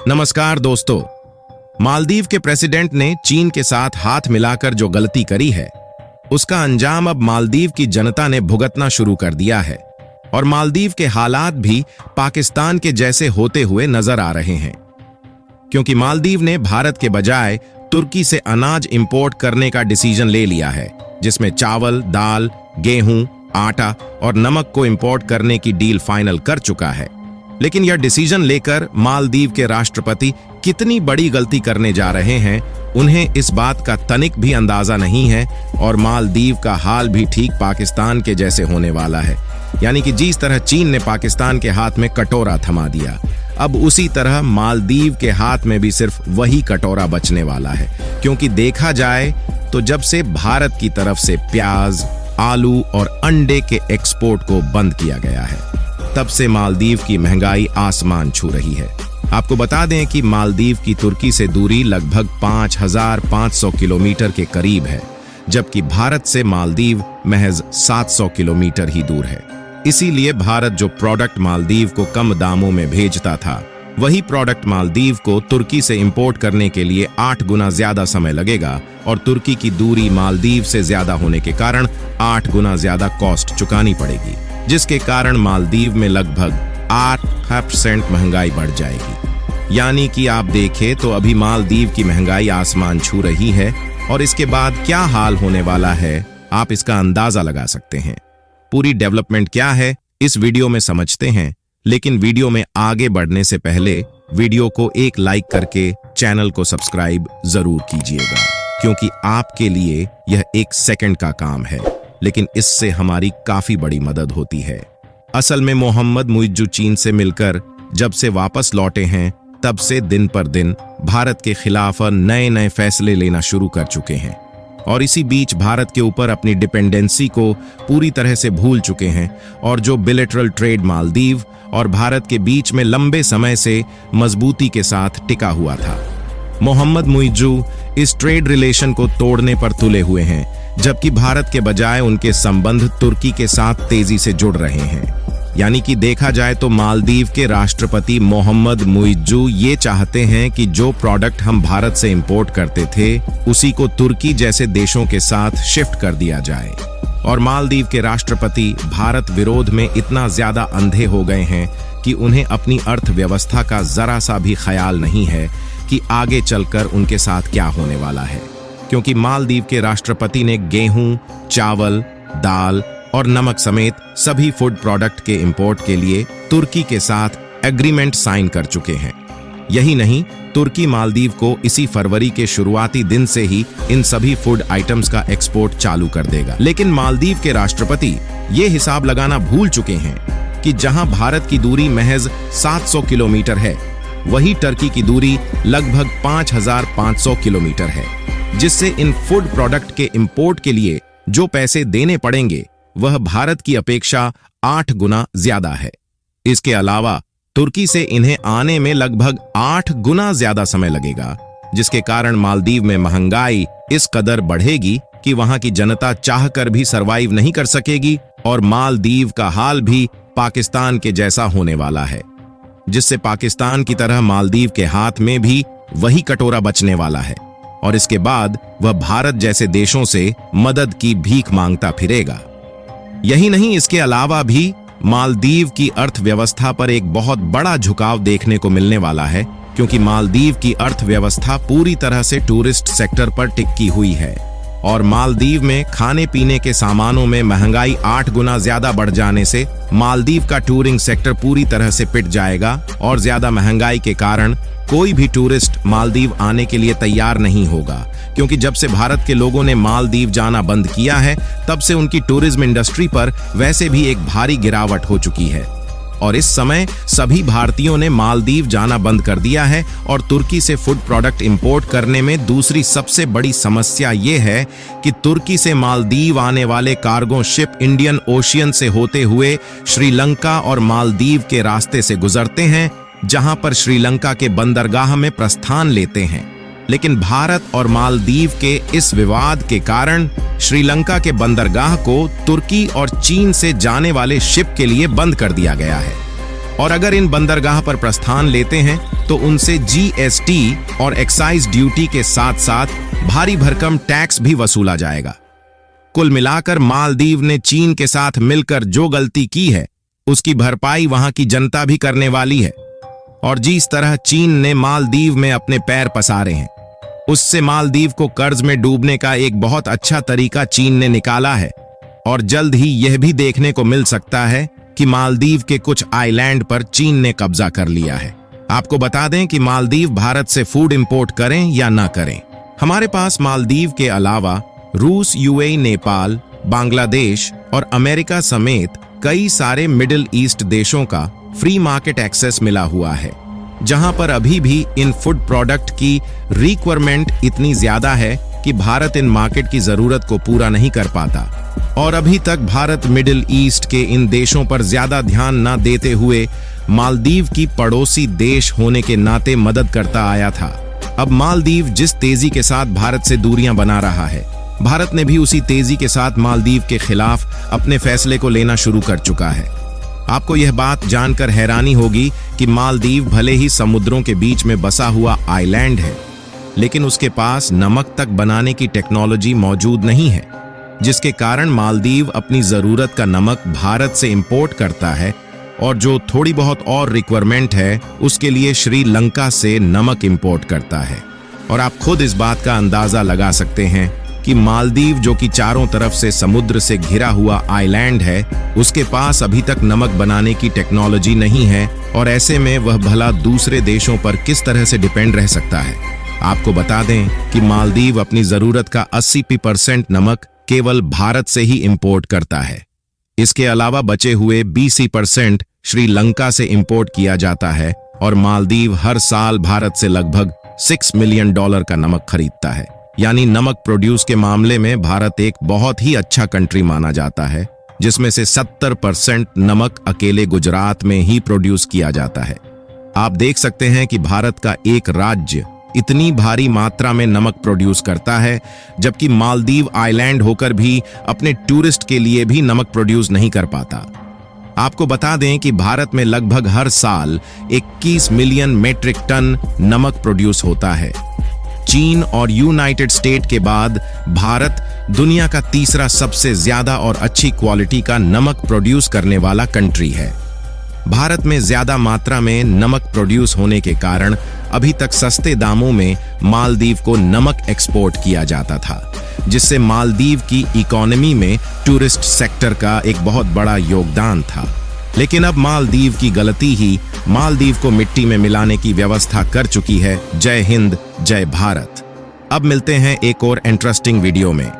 नमस्कार दोस्तों। मालदीव के प्रेसिडेंट ने चीन के साथ हाथ मिलाकर जो गलती करी है, उसका अंजाम अब मालदीव की जनता ने भुगतना शुरू कर दिया है और मालदीव के हालात भी पाकिस्तान के जैसे होते हुए नजर आ रहे हैं, क्योंकि मालदीव ने भारत के बजाय तुर्की से अनाज इंपोर्ट करने का डिसीजन ले लिया है, जिसमें चावल, दाल, गेहूं, आटा और नमक को इंपोर्ट करने की डील फाइनल कर चुका है। लेकिन यह डिसीजन लेकर मालदीव के राष्ट्रपति कितनी बड़ी गलती करने जा रहे हैं, उन्हें इस बात का तनिक भी अंदाजा नहीं है और मालदीव का हाल भी ठीक पाकिस्तान के जैसे होने वाला है। यानी कि जिस तरह चीन ने पाकिस्तान के हाथ में कटोरा थमा दिया, अब उसी तरह मालदीव के हाथ में भी सिर्फ वही कटोरा बचने वाला है, क्योंकि देखा जाए तो जब से भारत की तरफ से प्याज, आलू और अंडे के एक्सपोर्ट को बंद किया गया है, तब से मालदीव की महंगाई आसमान छू रही है। आपको बता दें कि मालदीव की तुर्की से दूरी लगभग 5,500 किलोमीटर के करीब है, जबकि भारत से मालदीव महज 700 किलोमीटर ही दूर है। इसीलिए भारत जो प्रोडक्ट मालदीव को कम दामों में भेजता था, वही प्रोडक्ट मालदीव को तुर्की से इंपोर्ट करने के लिए 8 गुना ज्यादा समय लगेगा और तुर्की की दूरी मालदीव से ज्यादा होने के कारण 8 गुना ज्यादा कॉस्ट चुकानी पड़ेगी, जिसके कारण मालदीव में लगभग 8% महंगाई बढ़ जाएगी। यानी कि आप देखें तो अभी मालदीव की महंगाई आसमान छू रही है और इसके बाद क्या हाल होने वाला है, आप इसका अंदाजा लगा सकते हैं। पूरी डेवलपमेंट क्या है इस वीडियो में समझते हैं, लेकिन वीडियो में आगे बढ़ने से पहले वीडियो को एक लाइक करके चैनल को सब्सक्राइब जरूर कीजिएगा, क्योंकि आपके लिए यह 1 सेकंड का काम है, लेकिन इससे हमारी काफी बड़ी मदद होती है। असल में मोहम्मद मुइज्जू चीन से मिलकर जब से वापस लौटे हैं, तब से दिन पर दिन भारत के खिलाफ नए नए फैसले लेना शुरू कर चुके हैं और इसी बीच भारत के ऊपर अपनी डिपेंडेंसी को पूरी तरह से भूल चुके हैं और जो बिलेटरल ट्रेड मालदीव और भारत के बीच में लंबे समय से मजबूती के साथ टिका हुआ था, मोहम्मद मुइज्जू इस ट्रेड रिलेशन को तोड़ने पर तुले हुए हैं, जबकि भारत के बजाय उनके संबंध तुर्की के साथ तेजी से जुड़ रहे हैं। यानी कि देखा जाए तो मालदीव के राष्ट्रपति मोहम्मद मुइज्जू ये चाहते हैं कि जो प्रोडक्ट हम भारत से इंपोर्ट करते थे, उसी को तुर्की जैसे देशों के साथ शिफ्ट कर दिया जाए। और मालदीव के राष्ट्रपति भारत विरोध में इतना ज्यादा अंधे हो गए हैं कि उन्हें अपनी अर्थव्यवस्था का जरा सा भी ख्याल नहीं है कि आगे चलकर उनके साथ क्या होने वाला है, क्योंकि मालदीव के राष्ट्रपति ने गेहूं, चावल, दाल और नमक समेत सभी फूड प्रोडक्ट के इंपोर्ट के लिए तुर्की के साथ एग्रीमेंट साइन कर चुके हैं। यही नहीं, तुर्की मालदीव को इसी फरवरी के शुरुआती दिन से ही इन सभी फूड आइटम्स का एक्सपोर्ट चालू कर देगा। लेकिन मालदीव के राष्ट्रपति ये हिसाब लगाना भूल चुके हैं कि जहां भारत की दूरी महज 700 किलोमीटर है, वही टर्की की दूरी लगभग 5,500 किलोमीटर है, जिससे इन फूड प्रोडक्ट के इंपोर्ट के लिए जो पैसे देने पड़ेंगे वह भारत की अपेक्षा 8 गुना ज्यादा है। इसके अलावा तुर्की से इन्हें आने में लगभग 8 गुना ज्यादा समय लगेगा, जिसके कारण मालदीव में महंगाई इस कदर बढ़ेगी कि वहां की जनता चाहकर भी सरवाइव नहीं कर सकेगी और मालदीव का हाल भी पाकिस्तान के जैसा होने वाला है, जिससे पाकिस्तान की तरह मालदीव के हाथ में भी वही कटोरा बचने वाला है और इसके बाद वह भारत जैसे देशों से मदद की भीख मांगता फिरेगा। यही नहीं, इसके अलावा भी मालदीव की अर्थव्यवस्था पर एक बहुत बड़ा झुकाव देखने को मिलने वाला है, क्योंकि मालदीव की अर्थव्यवस्था पूरी तरह से टूरिस्ट सेक्टर पर टिकी हुई है और मालदीव में खाने पीने के सामानों में महंगाई 8 गुना ज्यादा बढ़ जाने से मालदीव का टूरिंग सेक्टर पूरी तरह से पिट जाएगा और ज्यादा महंगाई के कारण कोई भी टूरिस्ट मालदीव आने के लिए तैयार नहीं होगा, क्योंकि जब से भारत के लोगों ने मालदीव जाना बंद किया है, तब से उनकी टूरिज्म इंडस्ट्री पर वैसे भी एक भारी गिरावट हो चुकी है और इस समय सभी भारतीयों ने मालदीव जाना बंद कर दिया है। और तुर्की से फूड प्रोडक्ट इंपोर्ट करने में दूसरी सबसे बड़ी समस्या ये है कि तुर्की से मालदीव आने वाले कार्गो शिप इंडियन ओशियन से होते हुए श्रीलंका और मालदीव के रास्ते से गुजरते हैं, जहां पर श्रीलंका के बंदरगाह में प्रस्थान लेते हैं। लेकिन भारत और मालदीव के इस विवाद के कारण श्रीलंका के बंदरगाह को तुर्की और चीन से जाने वाले शिप के लिए बंद कर दिया गया है और अगर इन बंदरगाह पर प्रस्थान लेते हैं तो उनसे जीएसटी और एक्साइज ड्यूटी के साथ साथ भारी भरकम टैक्स भी वसूला जाएगा। कुल मिलाकर मालदीव ने चीन के साथ मिलकर जो गलती की है उसकी भरपाई वहां की जनता भी करने वाली है। और जिस तरह चीन ने मालदीव में अपने पैर पसारे हैं उससे मालदीव को कर्ज में डूबने का एक बहुत अच्छा तरीका चीन ने निकाला है। और जल्द ही यह भी देखने को मिल सकता है कि मालदीव के कुछ आइलैंड पर चीन ने कब्जा कर लिया है। आपको बता दें कि मालदीव भारत से फूड इंपोर्ट करें या ना करें, हमारे पास मालदीव के अलावा रूस, यूएई, नेपाल, बांग्लादेश और अमेरिका समेत कई सारे मिडिल ईस्ट देशों का फ्री मार्केट एक्सेस मिला हुआ है, जहां पर अभी भी इन फूड प्रोडक्ट की रिक्वायरमेंट इतनी ज्यादा है कि भारत इन मार्केट की जरूरत को पूरा नहीं कर पाता। और अभी तक भारत मिडिल ईस्ट के इन देशों पर ज्यादा ध्यान न देते हुए मालदीव की पड़ोसी देश होने के नाते मदद करता आया था। अब मालदीव जिस तेजी के साथ भारत से दूरियां बना रहा है, भारत ने भी उसी तेजी के साथ मालदीव के खिलाफ अपने फैसले को लेना शुरू कर चुका है। आपको यह बात जानकर हैरानी होगी कि मालदीव भले ही समुद्रों के बीच में बसा हुआ आइलैंड है, लेकिन उसके पास नमक तक बनाने की टेक्नोलॉजी मौजूद नहीं है, जिसके कारण मालदीव अपनी जरूरत का नमक भारत से इंपोर्ट करता है और जो थोड़ी बहुत और रिक्वायरमेंट है उसके लिए श्रीलंका से नमक इंपोर्ट करता है। और आप खुद इस बात का अंदाजा लगा सकते हैं कि मालदीव जो कि चारों तरफ से समुद्र से घिरा हुआ आइलैंड है, उसके पास अभी तक नमक बनाने की टेक्नोलॉजी नहीं है और ऐसे में वह भला दूसरे देशों पर किस तरह से डिपेंड रह सकता है। आपको बता दें कि मालदीव अपनी जरूरत का 80% नमक केवल भारत से ही इंपोर्ट करता है। इसके अलावा बचे हुए 20% श्रीलंका से इंपोर्ट किया जाता है और मालदीव हर साल भारत से लगभग $6 मिलियन का नमक खरीदता है। यानी नमक प्रोड्यूस के मामले में भारत एक बहुत ही अच्छा कंट्री माना जाता है, जिसमें से 70% नमक अकेले गुजरात में ही प्रोड्यूस किया जाता है। आप देख सकते हैं कि भारत का एक राज्य इतनी भारी मात्रा में नमक प्रोड्यूस करता है, जबकि मालदीव आइलैंड होकर भी अपने टूरिस्ट के लिए भी नमक प्रोड्यूस नहीं कर पाता। आपको बता दें कि भारत में लगभग हर साल 21 मिलियन मेट्रिक टन नमक प्रोड्यूस होता है। चीन और यूनाइटेड स्टेट के बाद भारत दुनिया का तीसरा सबसे ज्यादा और अच्छी क्वालिटी का नमक प्रोड्यूस करने वाला कंट्री है। भारत में ज्यादा मात्रा में नमक प्रोड्यूस होने के कारण अभी तक सस्ते दामों में मालदीव को नमक एक्सपोर्ट किया जाता था, जिससे मालदीव की इकोनॉमी में टूरिस्ट सेक्टर का एक बहुत बड़ा योगदान था। लेकिन अब मालदीव की गलती ही मालदीव को मिट्टी में मिलाने की व्यवस्था कर चुकी है। जय हिंद, जय भारत। अब मिलते हैं एक और इंटरेस्टिंग वीडियो में।